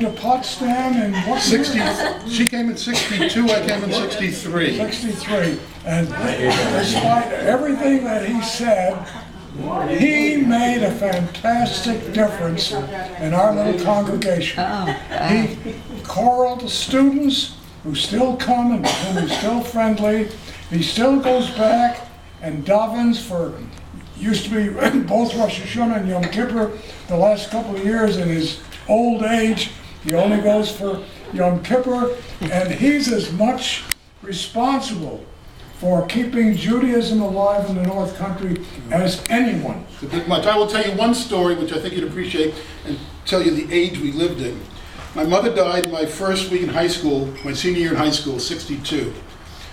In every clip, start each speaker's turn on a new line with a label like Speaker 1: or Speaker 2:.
Speaker 1: To Potsdam in what
Speaker 2: 60,
Speaker 1: year?
Speaker 2: she came in 62, I came in 63.
Speaker 1: 63. And despite everything that he said, he made a fantastic difference in our little congregation. He corralled the students who still come and whom he's still friendly. He still goes back and davens for, used to be both Rosh Hashanah and Yom Kippur the last couple of years in his old age. He only goes for Yom Kippur, and he's as much responsible for keeping Judaism alive in the North Country as anyone.
Speaker 2: It's a bit much. I will tell you one story which I think you'd appreciate and tell you the age we lived in. My mother died my first week in high school, my senior year in high school, 62.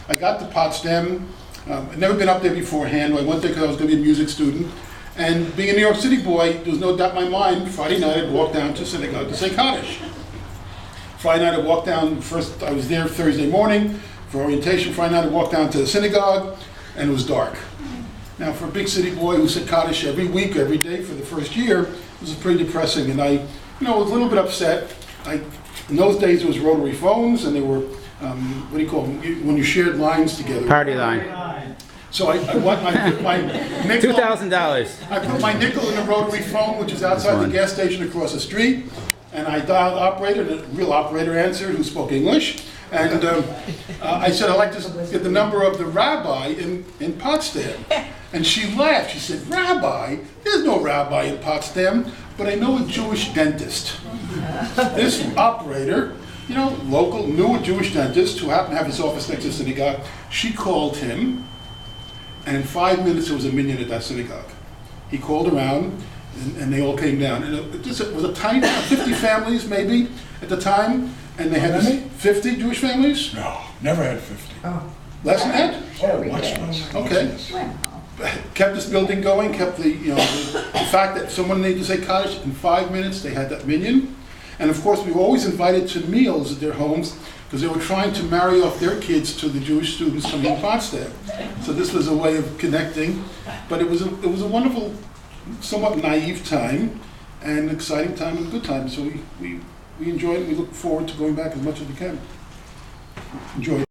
Speaker 2: I got to Potsdam. I'd never been up there beforehand. I went there because I was going to be a music student. And being a New York City boy, there was no doubt in my mind, Friday night I'd walk down to synagogue to say Kaddish. Friday night I walked down, first I was there Thursday morning for orientation. Friday night I walked down to the synagogue and it was dark. Now for a big city boy who said Kaddish every week, every day for the first year, this was pretty depressing. And I was a little bit upset. In those days there was rotary phones and they were, what do you call them, when you shared lines together.
Speaker 3: Party line.
Speaker 2: So I put my nickel.
Speaker 3: $2,000.
Speaker 2: I put my nickel in the rotary phone, which is outside the gas station across the street, and I dialed operator. The real operator answered, who spoke English, and I said, "I'd like to get the number of the rabbi in Potsdam." And she laughed. She said, "Rabbi? There's no rabbi in Potsdam, but I know a Jewish dentist." This operator, local, knew a Jewish dentist who happened to have his office next to the synagogue. She called him. And in 5 minutes, there was a minyan at that synagogue. He called around, and they all came down. And it was a tiny, 50 families maybe at the time, and they had 50 Jewish families.
Speaker 1: No, never had 50.
Speaker 2: Less than that.
Speaker 1: Oh, much less.
Speaker 2: Okay. Kept this building going. Kept the fact that someone needed to say Kaddish in 5 minutes. They had that minyan, and of course, we were always invited to meals at their homes, because they were trying to marry off their kids to the Jewish students coming to Potsdam. So this was a way of connecting, but it was a wonderful, somewhat naive time, and an exciting time and a good time. So we enjoy it. We look forward to going back as much as we can. Enjoy it.